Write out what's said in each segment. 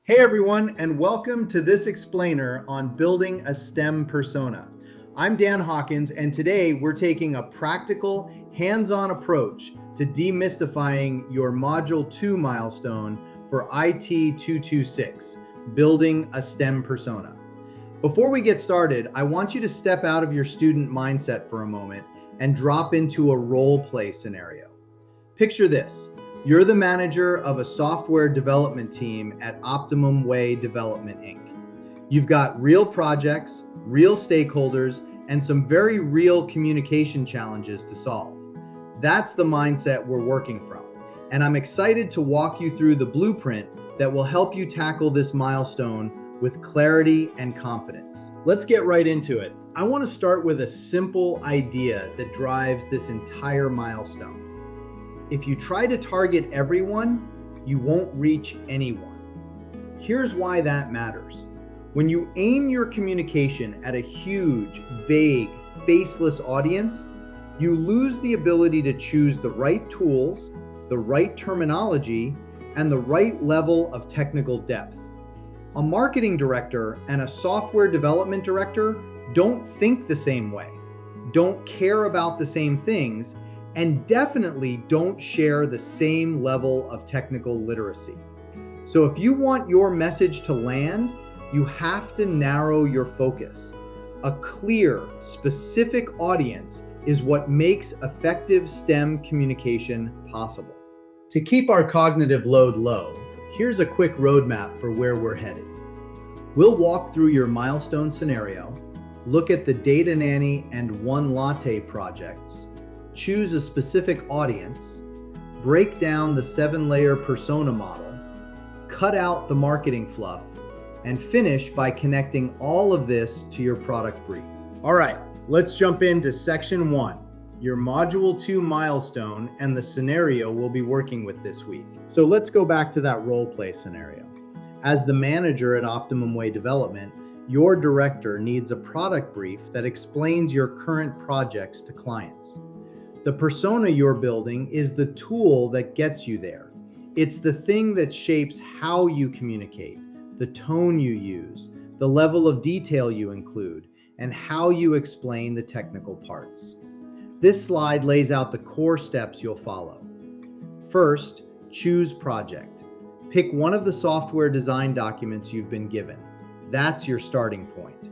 Hey everyone, and welcome to this explainer on building a STEM persona. I'm Dan Hawkins, and today we're taking a practical, hands-on approach to demystifying your Module 2 milestone for IT-226, building a STEM persona. Before we get started, I want you to step out of your student mindset for a moment and drop into a role play scenario. Picture this. You're the manager of a software development team at Optimum Way Development, Inc. You've got real projects, real stakeholders, and some very real communication challenges to solve. That's the mindset we're working from. And I'm excited to walk you through the blueprint that will help you tackle this milestone with clarity and confidence. Let's get right into it. I want to start with a simple idea that drives this entire milestone. If you try to target everyone, you won't reach anyone. Here's why that matters. When you aim your communication at a huge, vague, faceless audience, you lose the ability to choose the right tools, the right terminology, and the right level of technical depth. A marketing director and a software development director don't think the same way, don't care about the same things, and definitely don't share the same level of technical literacy. So if you want your message to land, you have to narrow your focus. A clear, specific audience is what makes effective STEM communication possible. To keep our cognitive load low, here's a quick roadmap for where we're headed. We'll walk through your milestone scenario, look at the DataNanny and One Latte projects, choose a specific audience, break down the 7-layer persona model, cut out the marketing fluff, and finish by connecting all of this to your product brief. All right, let's jump into section 1, your Module 2 milestone and the scenario we'll be working with this week. So let's go back to that role play scenario. As the manager at Optimum Way Development, your director needs a product brief that explains your current projects to clients. The persona you're building is the tool that gets you there. It's the thing that shapes how you communicate, the tone you use, the level of detail you include, and how you explain the technical parts. This slide lays out the core steps you'll follow. First, choose project. Pick one of the software design documents you've been given. That's your starting point.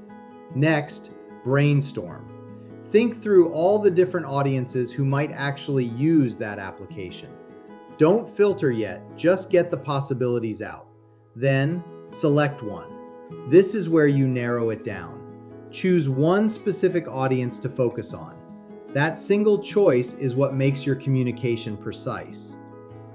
Next, brainstorm. Think through all the different audiences who might actually use that application. Don't filter yet, just get the possibilities out. Then, select one. This is where you narrow it down. Choose one specific audience to focus on. That single choice is what makes your communication precise.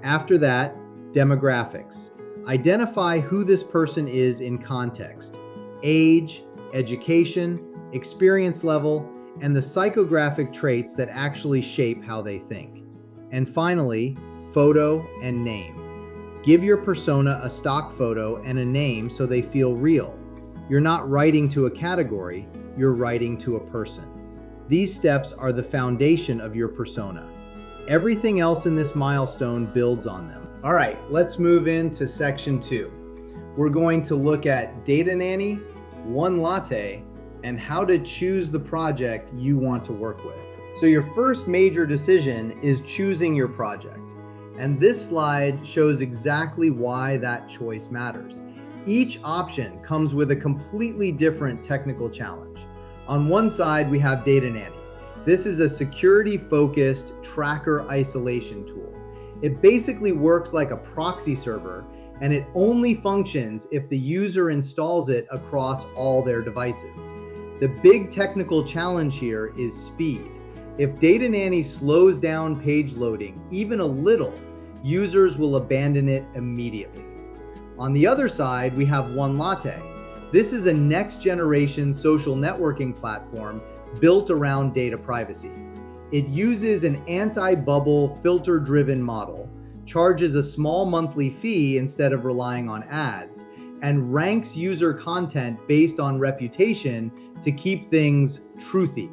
After that, demographics. Identify who this person is in context, age, education, experience level, and the psychographic traits that actually shape how they think. And finally, photo and name. Give your persona a stock photo and a name so they feel real. You're not writing to a category, you're writing to a person. These steps are the foundation of your persona. Everything else in this milestone builds on them. All right, let's move into section 2. We're going to look at DataNanny, One Latte, and how to choose the project you want to work with. So your first major decision is choosing your project. And this slide shows exactly why that choice matters. Each option comes with a completely different technical challenge. On one side, we have DataNanny. This is a security-focused tracker isolation tool. It basically works like a proxy server, and it only functions if the user installs it across all their devices. The big technical challenge here is speed. If DataNanny slows down page loading even a little, users will abandon it immediately. On the other side, we have One Latte. This is a next-generation social networking platform built around data privacy. It uses an anti-bubble, filter-driven model, charges a small monthly fee instead of relying on ads, and ranks user content based on reputation to keep things truthy.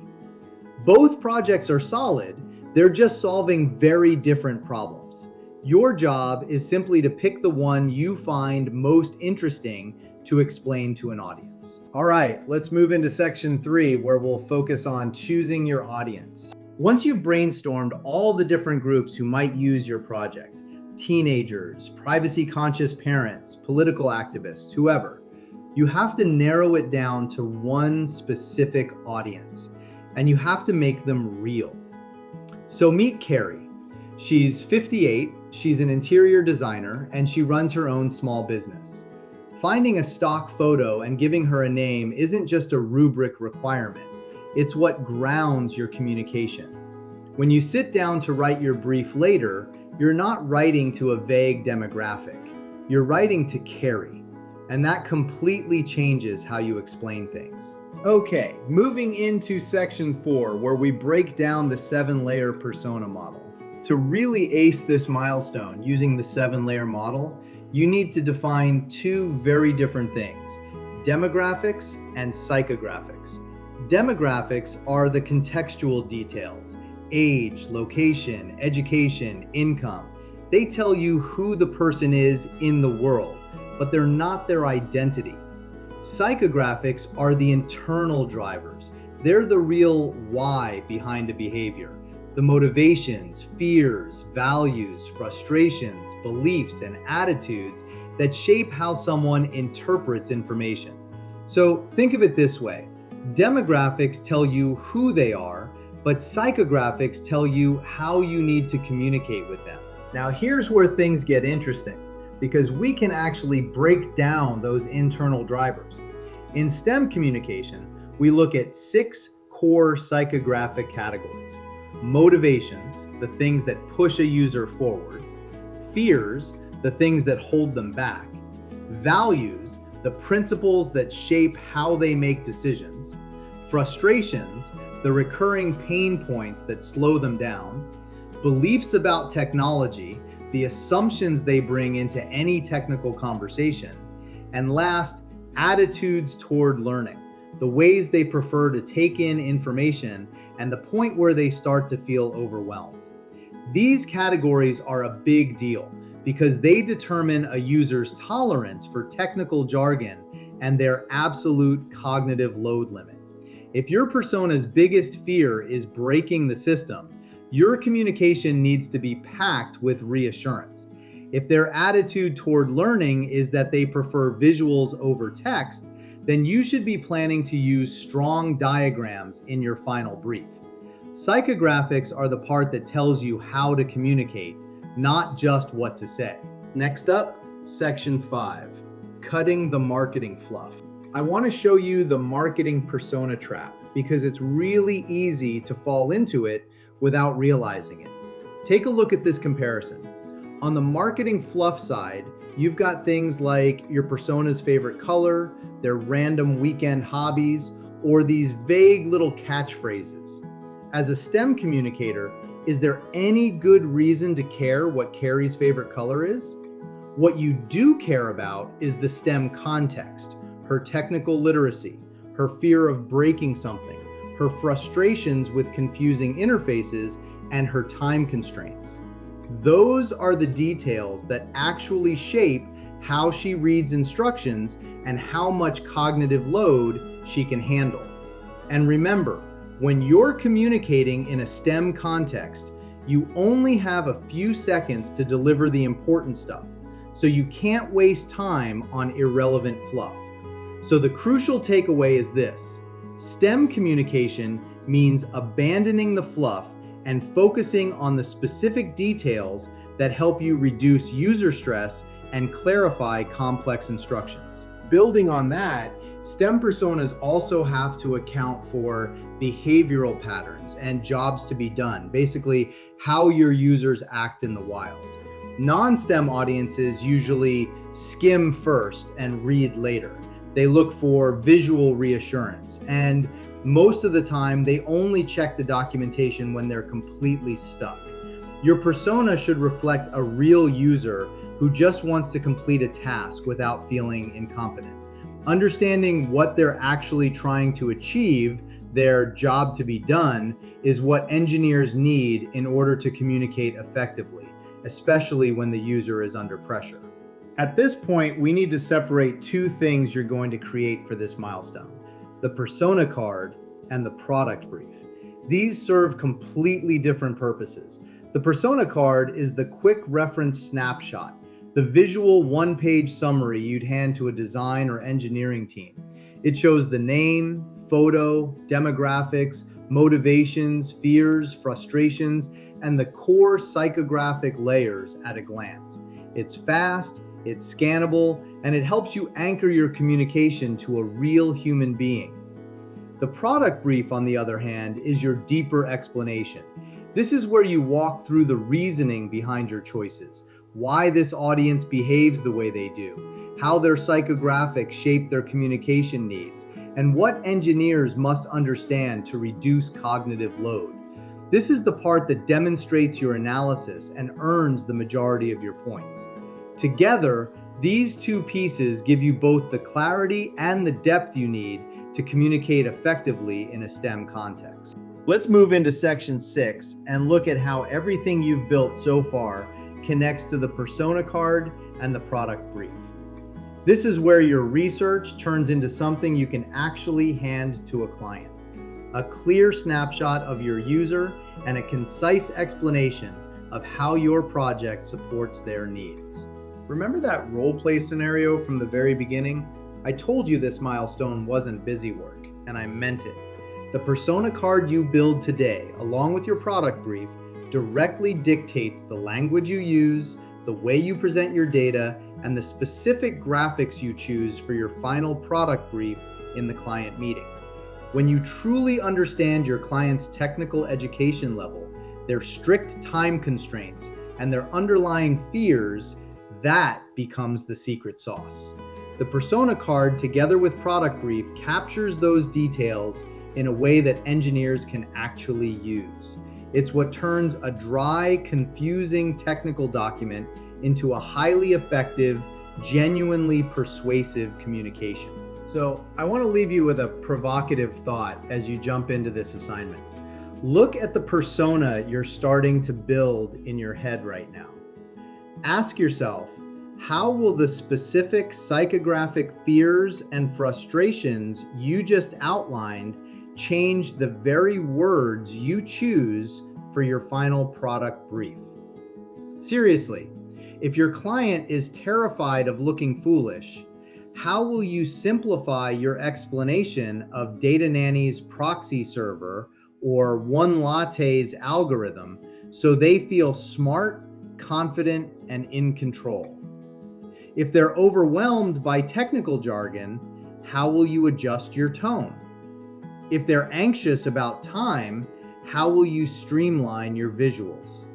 Both projects are solid, they're just solving very different problems. Your job is simply to pick the one you find most interesting to explain to an audience. All right, let's move into section 3, where we'll focus on choosing your audience. Once you've brainstormed all the different groups who might use your project, teenagers, privacy-conscious parents, political activists, whoever, you have to narrow it down to one specific audience, and you have to make them real. So meet Carrie. She's 58, she's an interior designer, and she runs her own small business. Finding a stock photo and giving her a name isn't just a rubric requirement. It's what grounds your communication. When you sit down to write your brief later, you're not writing to a vague demographic. You're writing to Carrie, and that completely changes how you explain things. Okay, moving into section 4, where we break down the 7-layer persona model. To really ace this milestone using the 7-layer model, you need to define two very different things: demographics and psychographics. Demographics are the contextual details: age, location, education, income. They tell you who the person is in the world, but they're not their identity. Psychographics are the internal drivers. They're the real why behind a behavior. The motivations, fears, values, frustrations, beliefs, and attitudes that shape how someone interprets information. So think of it this way: demographics tell you who they are, but psychographics tell you how you need to communicate with them. Now here's where things get interesting, because we can actually break down those internal drivers. In STEM communication, we look at 6 core psychographic categories: motivations, the things that push a user forward; fears, the things that hold them back; values, the principles that shape how they make decisions; frustrations, the recurring pain points that slow them down; beliefs about technology, the assumptions they bring into any technical conversation; and last, attitudes toward learning, the ways they prefer to take in information and the point where they start to feel overwhelmed. These categories are a big deal because they determine a user's tolerance for technical jargon and their absolute cognitive load limit. If your persona's biggest fear is breaking the system, your communication needs to be packed with reassurance. If their attitude toward learning is that they prefer visuals over text, then you should be planning to use strong diagrams in your final brief. Psychographics are the part that tells you how to communicate, not just what to say. Next up, section 5, cutting the marketing fluff. I want to show you the marketing persona trap because it's really easy to fall into it without realizing it. Take a look at this comparison. On the marketing fluff side, you've got things like your persona's favorite color, their random weekend hobbies, or these vague little catchphrases. As a STEM communicator, is there any good reason to care what Carrie's favorite color is? What you do care about is the STEM context, her technical literacy, her fear of breaking something, her frustrations with confusing interfaces, and her time constraints. Those are the details that actually shape how she reads instructions and how much cognitive load she can handle. And remember, when you're communicating in a STEM context, you only have a few seconds to deliver the important stuff, so you can't waste time on irrelevant fluff. So the crucial takeaway is this: STEM communication means abandoning the fluff and focusing on the specific details that help you reduce user stress and clarify complex instructions. Building on that, STEM personas also have to account for behavioral patterns and jobs to be done, basically how your users act in the wild. Non-STEM audiences usually skim first and read later. They look for visual reassurance, and most of the time they only check the documentation when they're completely stuck. Your persona should reflect a real user who just wants to complete a task without feeling incompetent. Understanding what they're actually trying to achieve, their job to be done, is what engineers need in order to communicate effectively, especially when the user is under pressure. At this point, we need to separate two things you're going to create for this milestone: the persona card and the product brief. These serve completely different purposes. The persona card is the quick reference snapshot, the visual one-page summary you'd hand to a design or engineering team. It shows the name, photo, demographics, motivations, fears, frustrations, and the core psychographic layers at a glance. It's fast, it's scannable, and it helps you anchor your communication to a real human being. The product brief, on the other hand, is your deeper explanation. This is where you walk through the reasoning behind your choices, why this audience behaves the way they do, how their psychographics shape their communication needs, and what engineers must understand to reduce cognitive load. This is the part that demonstrates your analysis and earns the majority of your points. Together, these two pieces give you both the clarity and the depth you need to communicate effectively in a STEM context. Let's move into section 6 and look at how everything you've built so far connects to the persona card and the product brief. This is where your research turns into something you can actually hand to a client. A clear snapshot of your user and a concise explanation of how your project supports their needs. Remember that role play scenario from the very beginning? I told you this milestone wasn't busy work, and I meant it. The persona card you build today, along with your product brief, directly dictates the language you use, the way you present your data, and the specific graphics you choose for your final product brief in the client meeting. When you truly understand your client's technical education level, their strict time constraints, and their underlying fears, that becomes the secret sauce. The persona card, together with product brief, captures those details in a way that engineers can actually use. It's what turns a dry, confusing technical document into a highly effective, genuinely persuasive communication. So I want to leave you with a provocative thought as you jump into this assignment. Look at the persona you're starting to build in your head right now. Ask yourself, how will the specific psychographic fears and frustrations you just outlined change the very words you choose for your final product brief? Seriously, if your client is terrified of looking foolish, how will you simplify your explanation of DataNanny's proxy server or One Latte's algorithm so they feel smart, confident, and in control? If they're overwhelmed by technical jargon, how will you adjust your tone? If they're anxious about time, how will you streamline your visuals?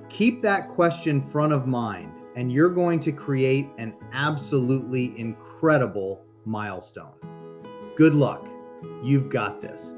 Keep that question front of mind, and you're going to create an absolutely incredible milestone. Good luck. You've got this.